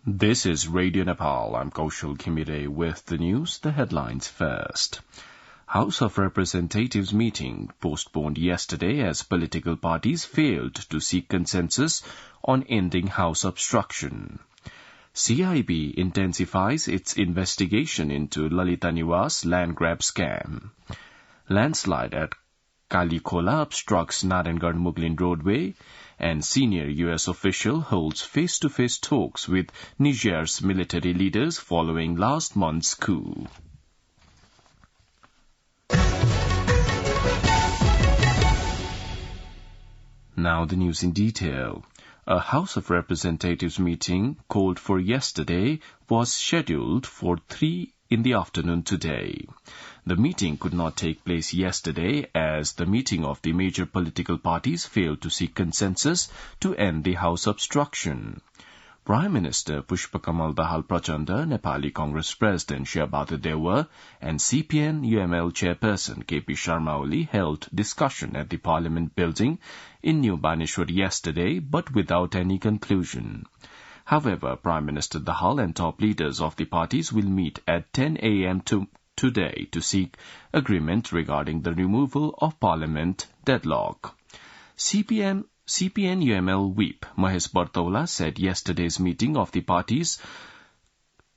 This is Radio Nepal. I'm Kaushal Khimire with the news. The headlines first. House of Representatives meeting postponed yesterday as political parties failed to seek consensus on ending House obstruction. CIB intensifies its investigation into Lalita Niwas land grab scam. Landslide at Kalikola obstructs Narengarh Muglin roadway, and senior U.S. official holds face-to-face talks with Niger's military leaders following last month's coup. Now the news in detail. A House of Representatives meeting called for yesterday was scheduled for 3 in the afternoon today. The meeting could not take place yesterday as the meeting of the major political parties failed to seek consensus to end the House obstruction. Prime Minister Pushpakamal Dahal Prachanda, Nepali Congress President Shabhat Dewa, and CPN-UML Chairperson KP Sharma Oli held discussion at the Parliament building in New Baneshwar yesterday, but without any conclusion. However, Prime Minister Dahal and top leaders of the parties will meet at 10 a.m. today to seek agreement regarding the removal of Parliament deadlock. CPN-UML whip Mahesh Bartaula said yesterday's meeting of the parties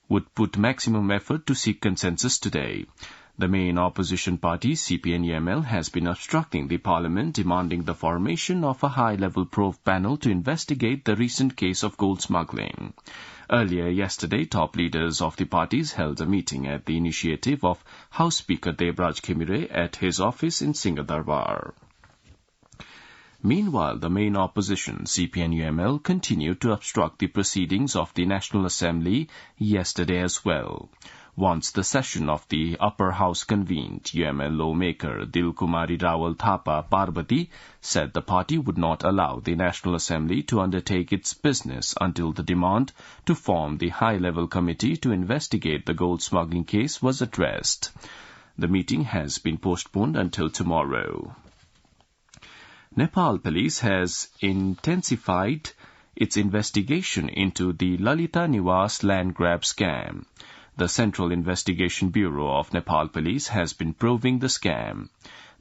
would put maximum effort to seek consensus today. The main opposition party, CPN-UML, has been obstructing the parliament, demanding the formation of a high-level probe panel to investigate the recent case of gold smuggling. Earlier yesterday, top leaders of the parties held a meeting at the initiative of House Speaker Debraj Khimire at his office in Singh Durbar. Meanwhile, the main opposition, CPN-UML, continued to obstruct the proceedings of the National Assembly yesterday as well. Once the session of the upper house convened, UML lawmaker Dilkumari Rawal Thapa Parvati said the party would not allow the National Assembly to undertake its business until the demand to form the high-level committee to investigate the gold smuggling case was addressed. The meeting has been postponed until tomorrow. Nepal police has intensified its investigation into the Lalita Niwas land grab scam. The Central Investigation Bureau of Nepal Police has been probing the scam.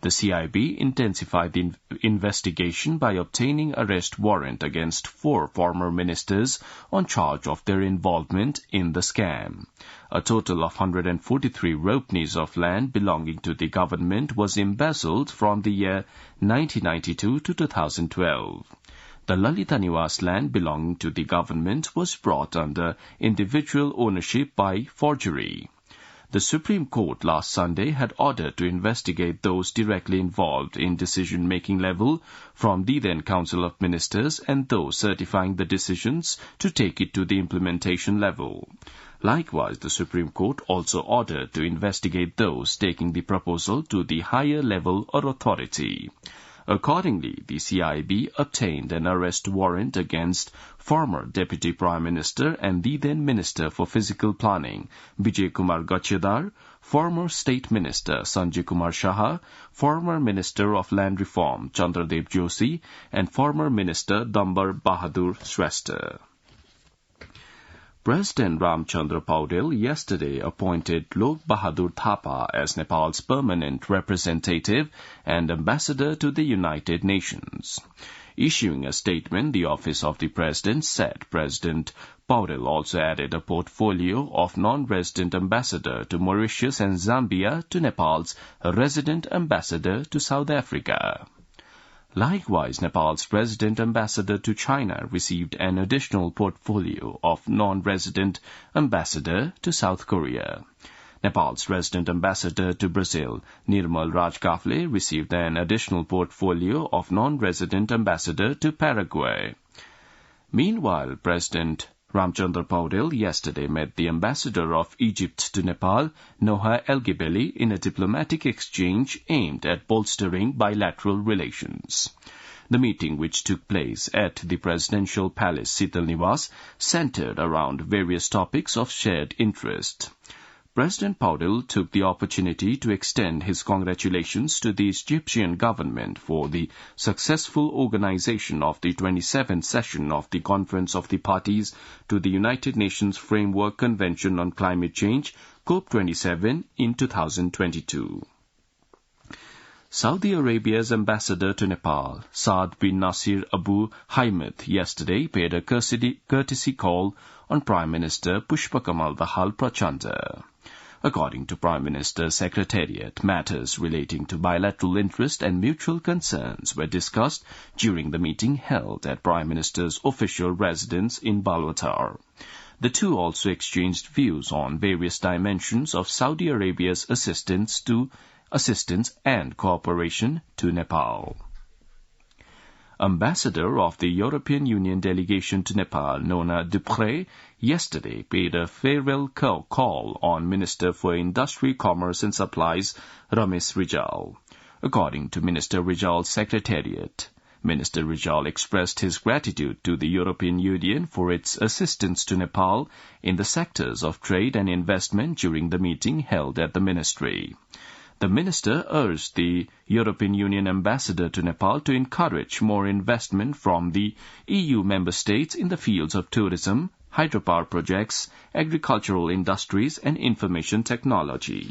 The CIB intensified the investigation by obtaining arrest warrant against 4 former ministers on charge of their involvement in the scam. A total of 143 ropenis of land belonging to the government was embezzled from the year 1992 to 2012. The Lalita Niwas land belonging to the government was brought under individual ownership by forgery. The Supreme Court last Sunday had ordered to investigate those directly involved in decision-making level from the then Council of Ministers and those certifying the decisions to take it to the implementation level. Likewise, the Supreme Court also ordered to investigate those taking the proposal to the higher level or authority. Accordingly, the CIB obtained an arrest warrant against former Deputy Prime Minister and the then Minister for Physical Planning, Vijay Kumar Gachedar, former State Minister Sanjay Kumar Shah, former Minister of Land Reform Chandradev Joshi, and former Minister Dambar Bahadur Shrestha. President Ramchandra Paudel yesterday appointed Lok Bahadur Thapa as Nepal's permanent representative and ambassador to the United Nations. Issuing a statement, the Office of the President said President Paudel also added a portfolio of non-resident ambassador to Mauritius and Zambia to Nepal's resident ambassador to South Africa. Likewise, Nepal's resident ambassador to China received an additional portfolio of non-resident ambassador to South Korea. Nepal's resident ambassador to Brazil, Nirmal Rajkafle, received an additional portfolio of non-resident ambassador to Paraguay. Meanwhile, President Ramchandra Paudel yesterday met the ambassador of Egypt to Nepal, Noha El-Gebeli, in a diplomatic exchange aimed at bolstering bilateral relations. The meeting, which took place at the presidential palace Sital Niwas, centered around various topics of shared interest. President Paudel took the opportunity to extend his congratulations to the Egyptian government for the successful organization of the 27th session of the Conference of the Parties to the United Nations Framework Convention on Climate Change, COP27, in 2022. Saudi Arabia's ambassador to Nepal, Saad bin Nasir Abu Hamid, yesterday paid a courtesy call on Prime Minister Pushpakamal Dahal Prachanda. According to Prime Minister's Secretariat, matters relating to bilateral interest and mutual concerns were discussed during the meeting held at Prime Minister's official residence in Balwatar. The two also exchanged views on various dimensions of Saudi Arabia's assistance and cooperation to Nepal. Ambassador of the European Union delegation to Nepal, Nona Dupré, yesterday paid a farewell call on Minister for Industry, Commerce and Supplies, Ramesh Rijal. According to Minister Rijal's Secretariat, Minister Rijal expressed his gratitude to the European Union for its assistance to Nepal in the sectors of trade and investment during the meeting held at the ministry. The minister urged the European Union ambassador to Nepal to encourage more investment from the EU member states in the fields of tourism, hydropower projects, agricultural industries and information technology.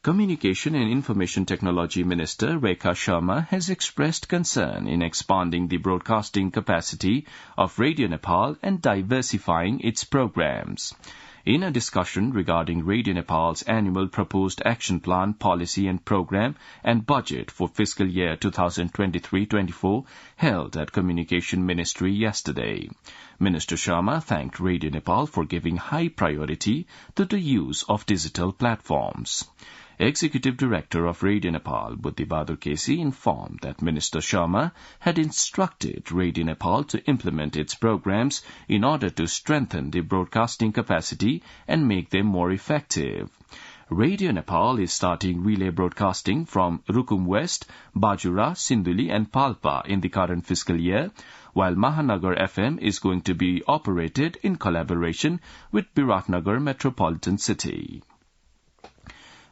Communication and Information Technology Minister Rekha Sharma has expressed concern in expanding the broadcasting capacity of Radio Nepal and diversifying its programs. In a discussion regarding Radio Nepal's annual proposed action plan, policy and program and budget for fiscal year 2023-24 held at Communication Ministry yesterday, Minister Sharma thanked Radio Nepal for giving high priority to the use of digital platforms. Executive Director of Radio Nepal, Buddhi Bahadur Kesi, informed that Minister Sharma had instructed Radio Nepal to implement its programs in order to strengthen the broadcasting capacity and make them more effective. Radio Nepal is starting relay broadcasting from Rukum West, Bajura, Sinduli and Palpa in the current fiscal year, while Mahanagar FM is going to be operated in collaboration with Biratnagar Metropolitan City.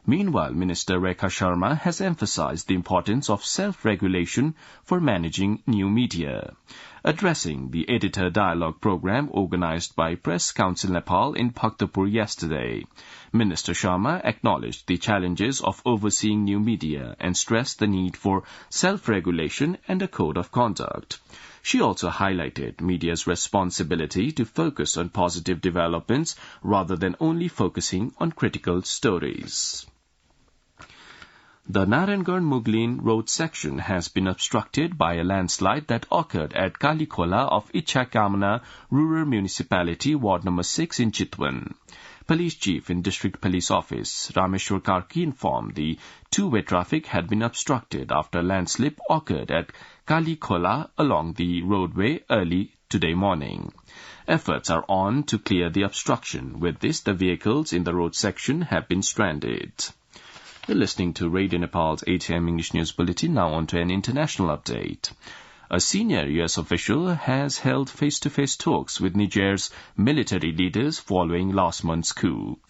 Meanwhile, Minister Rekha Sharma has emphasized the importance of self-regulation for managing new media. Addressing the editor dialogue program organized by Press Council Nepal in Bhaktapur yesterday, Minister Sharma acknowledged the challenges of overseeing new media and stressed the need for self-regulation and a code of conduct. She also highlighted media's responsibility to focus on positive developments rather than only focusing on critical stories. The Narangarh-Muglin road section has been obstructed by a landslide that occurred at Kalikhola of Ichakamana Rural Municipality, Ward No. 6 in Chitwan. Police Chief in District Police Office, Rameshwar Karki, informed the two-way traffic had been obstructed after a landslip occurred at Kalikhola along the roadway early today morning. Efforts are on to clear the obstruction. With this, the vehicles in the road section have been stranded. You're listening to Radio Nepal's 8 a.m. English News Bulletin, now on to an international update. A senior U.S. official has held face-to-face talks with Niger's military leaders following last month's coup.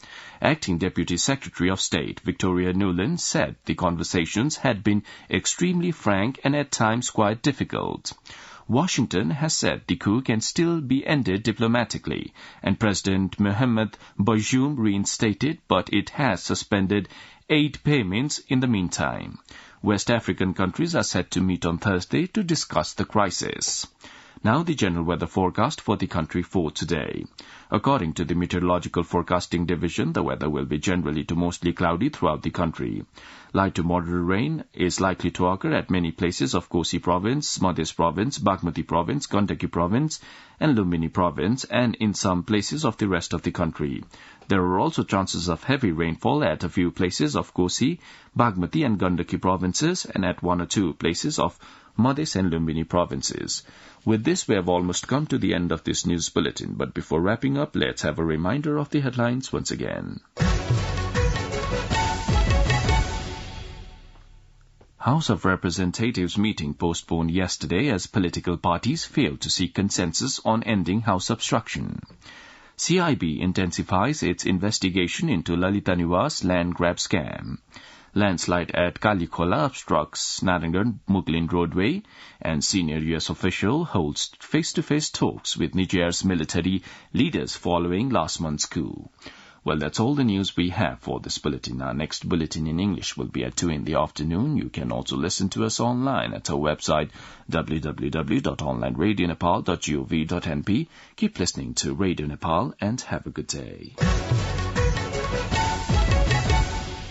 Acting Deputy Secretary of State Victoria Nuland said the conversations had been extremely frank and at times quite difficult. Washington has said the coup can still be ended diplomatically, and President Mohamed Bazoum reinstated, but it has suspended aid payments in the meantime. West African countries are set to meet on Thursday to discuss the crisis. Now the general weather forecast for the country for today. According to the Meteorological Forecasting Division, the weather will be generally to mostly cloudy throughout the country. Light to moderate rain is likely to occur at many places of Kosi Province, Madhya Province, Bagmati Province, Gandaki Province, and Lumbini Province, and in some places of the rest of the country. There are also chances of heavy rainfall at a few places of Kosi, Bagmati and Gandaki provinces, and at one or two places of Madhya and Lumbini provinces. With this, we have almost come to the end of this news bulletin, but before wrapping up, let's have a reminder of the headlines once again. House of Representatives meeting postponed yesterday as political parties failed to seek consensus on ending House obstruction. CIB intensifies its investigation into Lalita Niwas land grab scam. Landslide at Kalikhola obstructs Narangan-Muglin roadway, and senior U.S. official holds face-to-face talks with Niger's military leaders following last month's coup. Well, that's all the news we have for this bulletin. Our next bulletin in English will be at 2 in the afternoon. You can also listen to us online at our website, www.onlineradionepal.gov.np. Keep listening to Radio Nepal and have a good day.